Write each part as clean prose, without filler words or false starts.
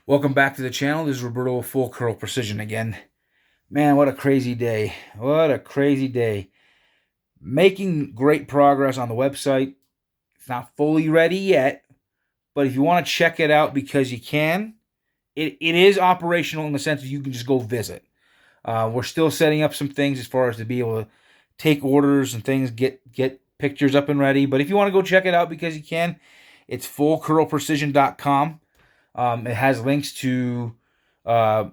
Welcome back to the channel. This is Roberto of Full Curl Precision again. Man, what a crazy day. What a crazy day. Making great progress on the website. It's not fully ready yet, but if you want to check it out because you can, it is operational in the sense that you can just go visit. We're still setting up some things as far as to be able to take orders and things, get pictures up and ready. But if you want to go check it out because you can, it's fullcurlprecision.com. It has links to uh,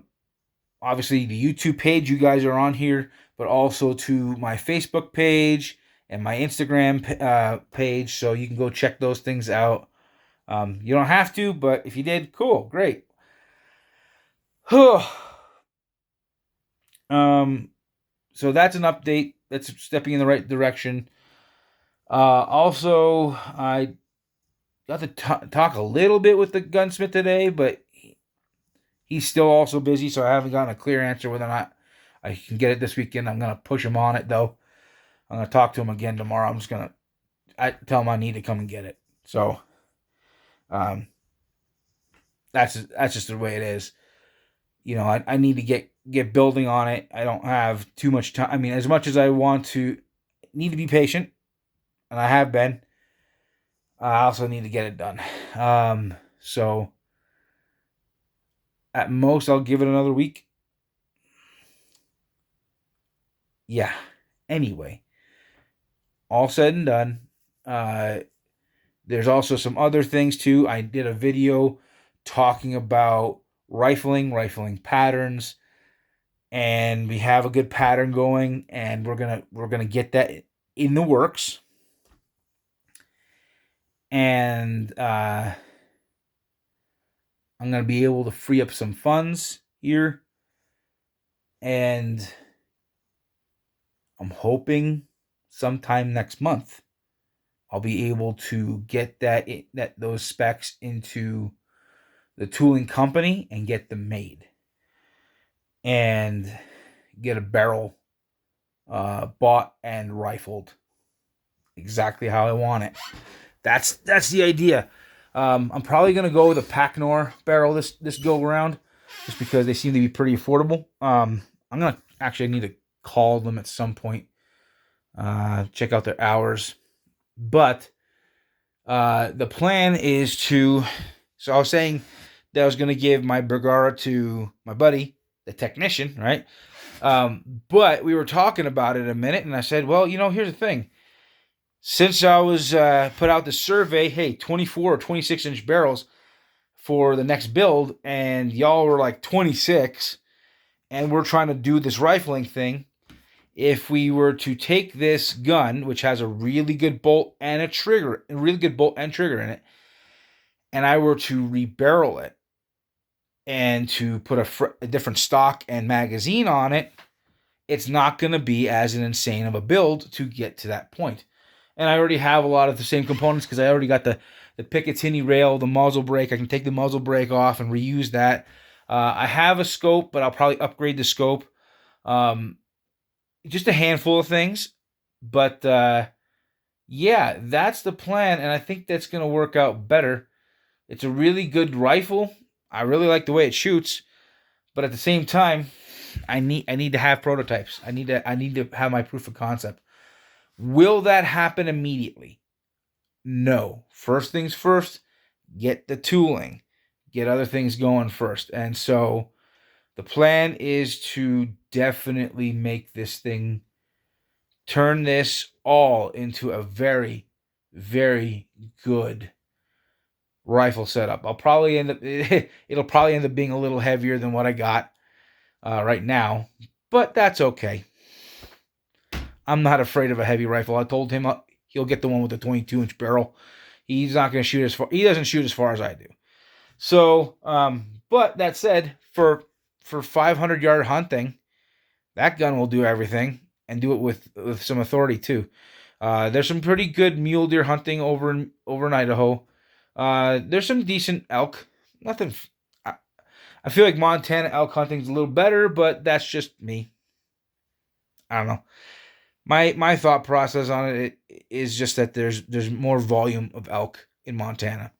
obviously the YouTube page you guys are on here, but also to my Facebook page and my Instagram page, so you can go check those things out. You don't have to, but if you did, cool, great. um, so that's an update. That's stepping in the right direction. Also, I got to talk a little bit with the gunsmith today, but he's still also busy, so I haven't gotten a clear answer whether or not I can get it this weekend. I'm gonna push him on it though. I'm gonna talk to him again tomorrow. I'm just gonna tell him I need to come and get it. So, um, that's just the way it is. You know, I need to get building on it. I don't have too much time. I mean, as much as I want to, need to be patient, and I have been. I also need to get it done. So at most, I'll give it another week. Yeah. Anyway, all said and done. There's also some other things too. I did a video talking about rifling patterns, and we have a good pattern going, and we're gonna get that in the works. And I'm gonna be able to free up some funds here, and I'm hoping sometime next month I'll be able to get those specs into the tooling company and get them made, and get a barrel bought and rifled exactly how I want it. That's the idea. I'm probably gonna go with a Pacnor barrel this go around, just because they seem to be pretty affordable. I'm gonna actually need to call them at some point, check out their hours, but the plan is to. So I was saying that I was gonna give my Bergara to my buddy, the technician, right? But we were talking about it a minute, and I said, well, here's the thing. Since I was put out the survey, hey, 24 or 26-inch barrels for the next build, and y'all were like 26, and we're trying to do this rifling thing. If we were to take this gun, which has a really good bolt and a trigger, a really good bolt and trigger in it, and I were to rebarrel it and to put a different stock and magazine on it, it's not going to be as an insane of a build to get to that point. And I already have a lot of the same components because I already got the Picatinny rail, the muzzle brake. I can take the muzzle brake off and reuse that. I have a scope, but I'll probably upgrade the scope. Just a handful of things. But yeah, that's the plan, and I think that's going to work out better. It's a really good rifle. I really like the way it shoots, but at the same time, I need to have prototypes. I need to have my proof of concept. Will that happen immediately? No. First things first, get the tooling, get other things going first. And so the plan is to definitely make this thing, turn this all into a very, very good rifle setup. It'll probably end up being a little heavier than what I got right now, but that's okay. I'm not afraid of a heavy rifle. I told him he'll get the one with the 22-inch barrel. He's not going to shoot as far. He doesn't shoot as far as I do. So, but that said, for 500-yard hunting, that gun will do everything, and do it with some authority too. There's some pretty good mule deer hunting over in Idaho. There's some decent elk. Nothing. I feel like Montana elk hunting is a little better, but that's just me. I don't know. My thought process on it is just that there's more volume of elk in Montana.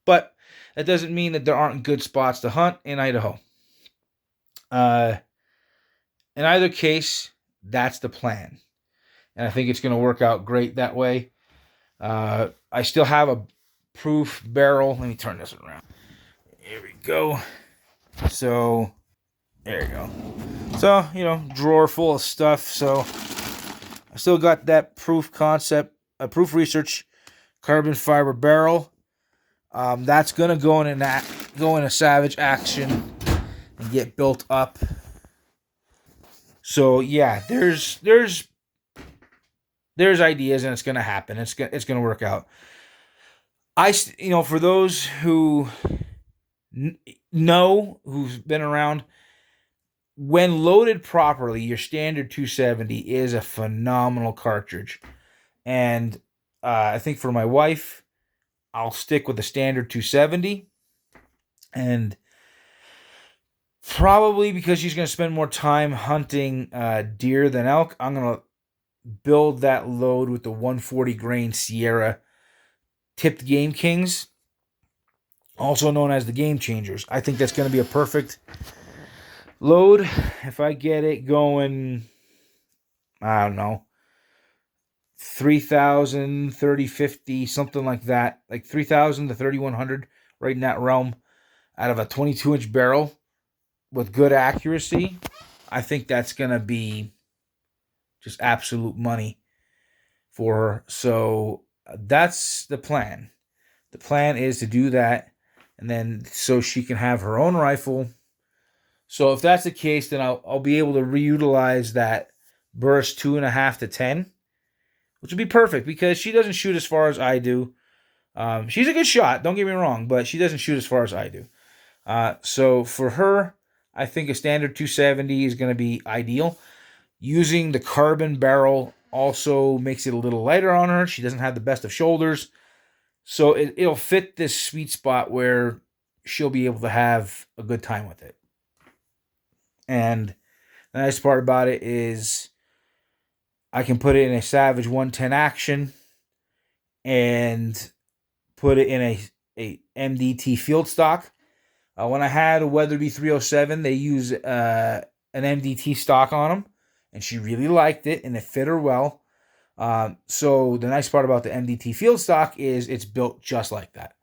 But that doesn't mean that there aren't good spots to hunt in Idaho. In either case, that's the plan. And I think it's going to work out great that way. I still have a proof barrel. Let me turn this around. Here we go. So, there you go. So, drawer full of stuff. So, I still got that proof concept, proof research carbon fiber barrel. That's going to go in a Savage action and get built up. So, yeah, there's ideas, and it's going to happen. It's going to work out. For those who know, who's been around, when loaded properly, your standard 270 is a phenomenal cartridge. And I think for my wife, I'll stick with the standard 270. And probably because she's going to spend more time hunting deer than elk, I'm going to build that load with the 140 grain Sierra tipped Game Kings, also known as the Game Changers. I think that's going to be a perfect load. If I get it going, I don't know, 3,000, 3050, something like that, like 3,000 to 3,100, right in that realm, out of a 22-inch barrel with good accuracy, I think that's going to be just absolute money for her. So that's the plan. The plan is to do that, and then so she can have her own rifle. So if that's the case, then I'll be able to reutilize that burst 2.5 to 10, which would be perfect because she doesn't shoot as far as I do. She's a good shot, don't get me wrong, but she doesn't shoot as far as I do. So for her, I think a standard 270 is going to be ideal. Using the carbon barrel also makes it a little lighter on her. She doesn't have the best of shoulders. So it'll fit this sweet spot where she'll be able to have a good time with it. And the nice part about it is I can put it in a Savage 110 action and put it in a MDT field stock. When I had a Weatherby 307, they use an MDT stock on them, and she really liked it, and it fit her well. So the nice part about the MDT field stock is it's built just like that.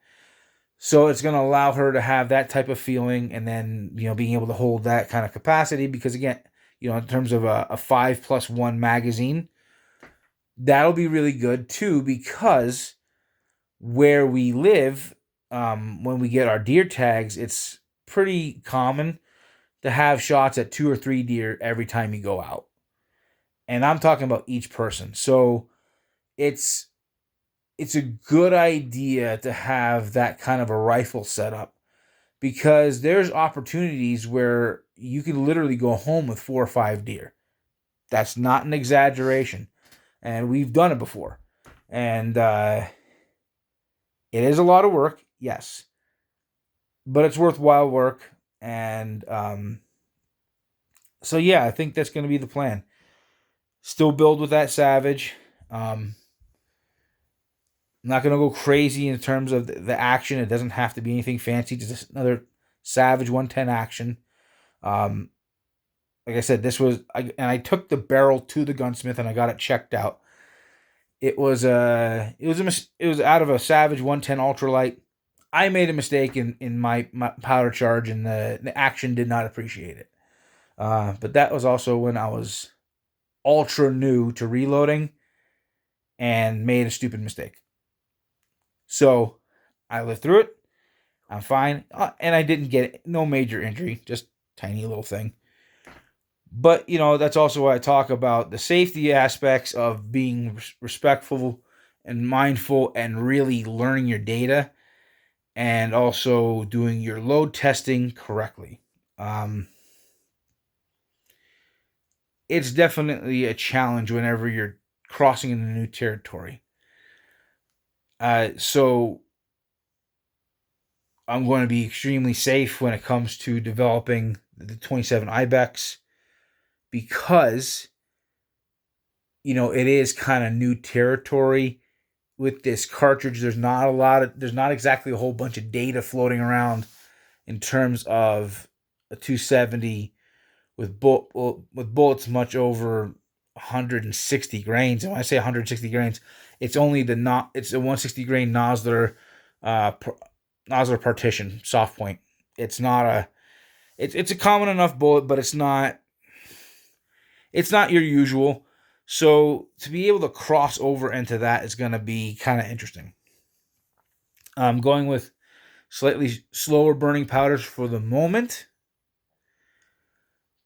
So it's going to allow her to have that type of feeling, and then, being able to hold that kind of capacity, because again, in terms of a 5+1 magazine, that'll be really good too, because where we live, when we get our deer tags, it's pretty common to have shots at 2 or 3 deer every time you go out. And I'm talking about each person. So it's a good idea to have that kind of a rifle set up, because there's opportunities where you can literally go home with 4 or 5 deer. That's not an exaggeration. And we've done it before. And it is a lot of work, yes. But it's worthwhile work. And so, yeah, I think that's going to be the plan. Still build with that Savage. I'm not going to go crazy in terms of the action. It doesn't have to be anything fancy. Just another Savage 110 action. Like I said, I took the barrel to the gunsmith and I got it checked out. It was out of a Savage 110 ultralight. I made a mistake in my powder charge, and the action did not appreciate it. But that was also when I was ultra new to reloading and made a stupid mistake. So I lived through it. I'm fine. And I didn't get no major injury, just tiny little thing. But, that's also why I talk about the safety aspects of being respectful and mindful and really learning your data, and also doing your load testing correctly. It's definitely a challenge whenever you're crossing into new territory. So I'm going to be extremely safe when it comes to developing the 27 Ibex, because, it is kind of new territory with this cartridge, there's not exactly a whole bunch of data floating around in terms of a 270 with bullets much over 160 grains. And when I say 160 grains, it's only it's a 160 grain Nosler Nosler partition soft point. It's not a it's a common enough bullet, but it's not your usual. So to be able to cross over into that is going to be kind of interesting. I'm going with slightly slower burning powders for the moment,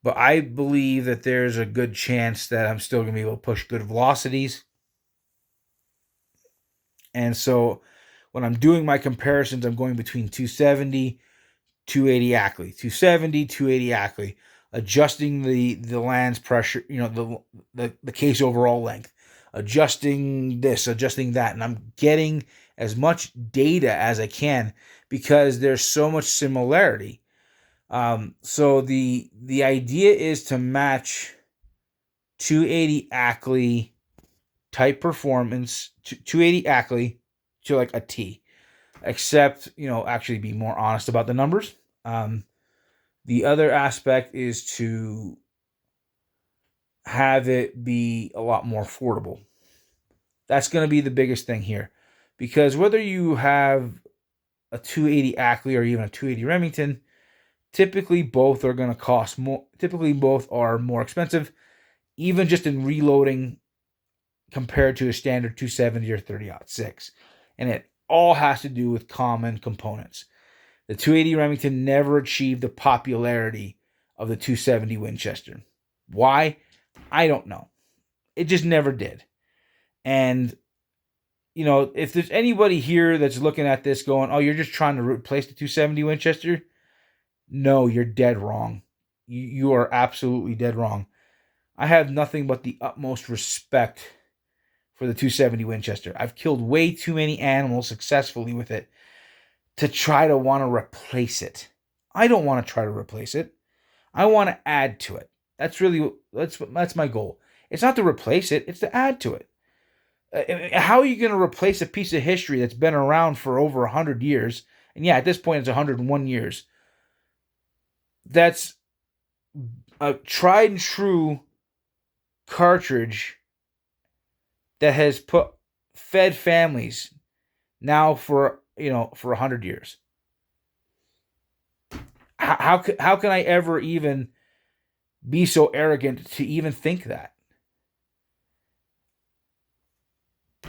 but I believe that there's a good chance that I'm still going to be able to push good velocities. And so when I'm doing my comparisons, I'm going between 270, 280 Ackley, 270, 280 Ackley, adjusting the lance pressure, the case overall length, adjusting this, adjusting that, and I'm getting as much data as I can because there's so much similarity. So the idea is to match 280 Ackley type performance, 280 Ackley to like a T, except, actually be more honest about the numbers. The other aspect is to have it be a lot more affordable. That's going to be the biggest thing here, because whether you have a 280 Ackley or even a 280 Remington, typically both are going to cost more. Typically both are more expensive, even just in reloading compared to a standard 270 or 30-06. And it all has to do with common components. The 280 Remington never achieved the popularity of the 270 Winchester. Why? I don't know. It just never did. And, if there's anybody here that's looking at this going, oh, you're just trying to replace the 270 Winchester, no, you're dead wrong. You are absolutely dead wrong. I have nothing but the utmost respect for the 270 Winchester. I've killed way too many animals successfully with it to try to want to replace it. I don't want to try to replace it. I want to add to it. That's my goal. It's not to replace it, it's to add to it. How are you going to replace a piece of history that's been around for over 100 years? And yeah, at this point it's 101 years. That's a tried and true cartridge that has fed families now for 100 years. How can I ever even be so arrogant to even think that?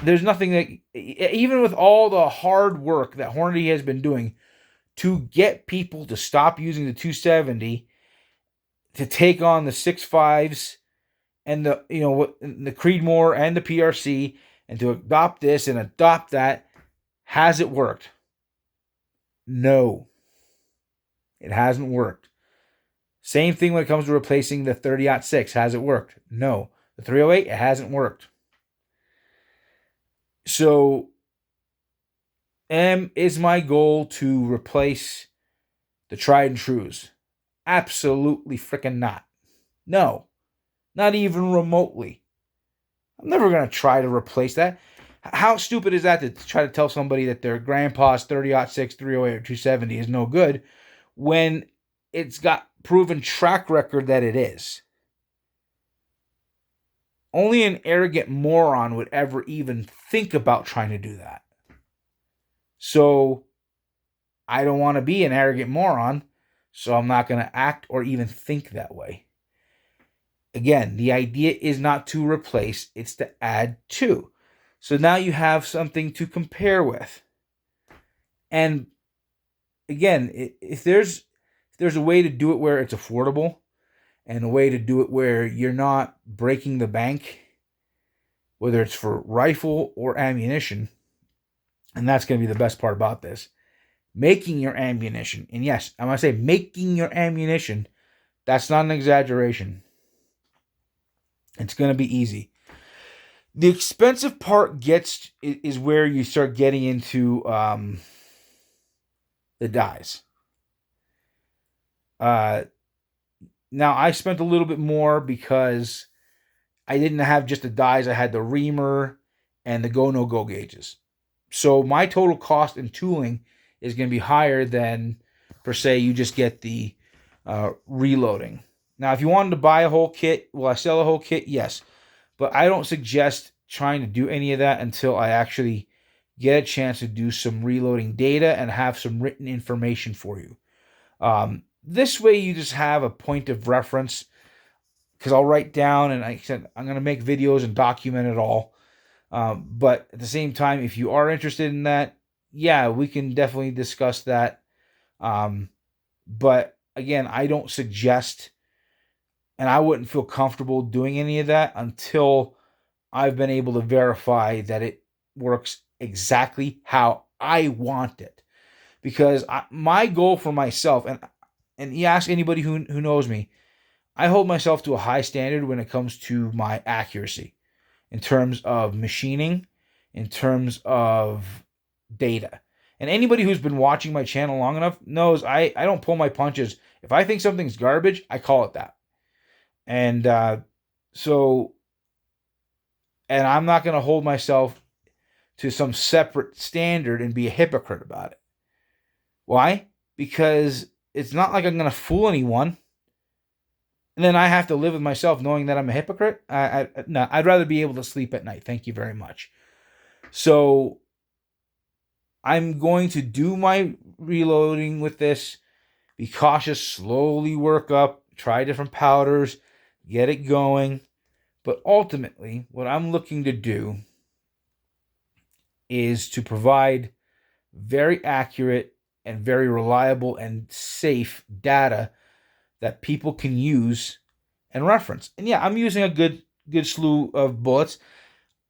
There's nothing that, even with all the hard work that Hornady has been doing to get people to stop using the 270, to take on the 6.5s and the Creedmoor and the PRC, and to adopt this and adopt that, has it worked? No. It hasn't worked. Same thing when it comes to replacing the 30-06. Has it worked? No. The 308, it hasn't worked. So, is my goal to replace the tried and trues? Absolutely freaking not. No. Not even remotely. I'm never going to try to replace that. How stupid is that to try to tell somebody that their grandpa's 30-06, 308, or 270 is no good when it's got proven track record that it is? Only an arrogant moron would ever even think about trying to do that. So, I don't want to be an arrogant moron, so I'm not going to act or even think that way. Again, the idea is not to replace, it's to add to. So now you have something to compare with. And again, if there's a way to do it where it's affordable, and a way to do it where you're not breaking the bank, whether it's for rifle or ammunition, and that's going to be the best part about this, making your ammunition. And yes, I'm going to say making your ammunition, that's not an exaggeration. It's going to be easy. The expensive part is where you start getting into the dies. Now, I spent a little bit more because I didn't have just the dies. I had the reamer and the go no go gauges. So my total cost in tooling is going to be higher than, per se, you just get the reloading. Now, if you wanted to buy a whole kit, will I sell a whole kit? Yes. But I don't suggest trying to do any of that until I actually get a chance to do some reloading data and have some written information for you. This way you just have a point of reference, because I'll write down, and I said I'm going to make videos and document it all. But at the same time, if you are interested in that, yeah, we can definitely discuss that. But again, I don't suggest, and I wouldn't feel comfortable doing any of that until I've been able to verify that it works exactly how I want it. Because my goal for myself, and you ask anybody who knows me, I hold myself to a high standard when it comes to my accuracy, in terms of machining, in terms of data. And anybody who's been watching my channel long enough knows I don't pull my punches. If I think something's garbage, I call it that. And and I'm not going to hold myself to some separate standard and be a hypocrite about it. Why? Because it's not like I'm going to fool anyone, and then I have to live with myself knowing that I'm a hypocrite. No, I'd rather be able to sleep at night. Thank you very much. So I'm going to do my reloading with this. Be cautious, slowly work up, try different powders, get it going. But ultimately, what I'm looking to do is to provide very accurate and very reliable and safe data that people can use and reference. And yeah, I'm using a good slew of bullets.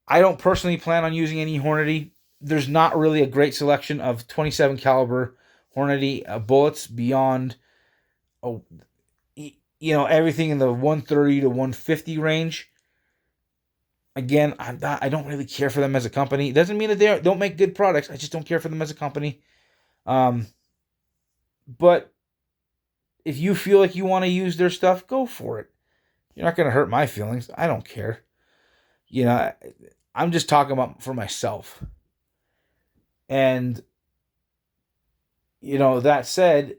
I don't personally plan on using any Hornady. There's not really a great selection of 27 caliber Hornady bullets beyond, everything in the 130 to 150 range. Again, I don't really care for them as a company. It doesn't mean that they don't make good products. I just don't care for them as a company. But if you feel like you want to use their stuff, go for it. You're not going to hurt my feelings. I don't care. I'm just talking about for myself. And, that said,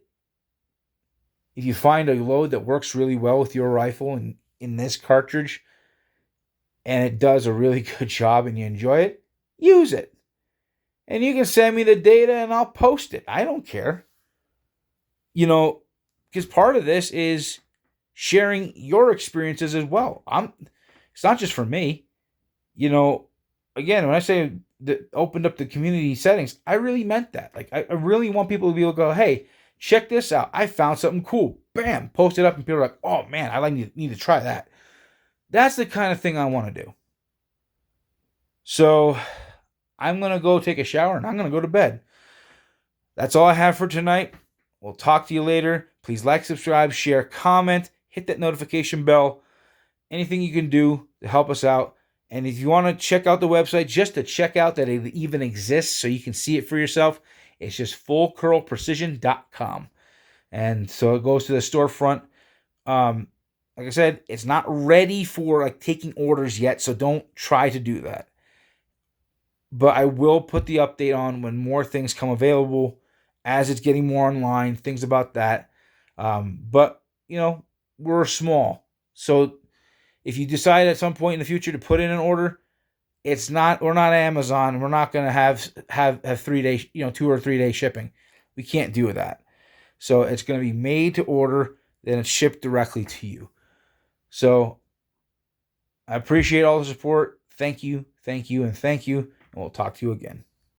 if you find a load that works really well with your rifle and in this cartridge, and it does a really good job and you enjoy it, use it. And you can send me the data and I'll post it. I don't care. Because part of this is sharing your experiences as well. It's not just for me. Again, when I say that opened up the community settings, I really meant that. Like, I really want people to be able to go, hey, check this out. I found something cool. Bam, post it up, and people are like, oh man, I need to try that. That's the kind of thing I want to do. So I'm going to go take a shower and I'm going to go to bed. That's all I have for tonight. We'll talk to you later. Please like, subscribe, share, comment, hit that notification bell. Anything you can do to help us out. And if you want to check out the website, just to check out that it even exists so you can see it for yourself, it's just fullcurlprecision.com. And so it goes to the storefront. Like I said, it's not ready for taking orders yet, so don't try to do that. But I will put the update on when more things come available, as it's getting more online, things about that. But, we're small. So if you decide at some point in the future to put in an order, we're not Amazon. We're not going to have 3 day, 2 or 3 day shipping. We can't do that. So it's going to be made to order, then it's shipped directly to you. So I appreciate all the support. Thank you, and thank you. And we'll talk to you again.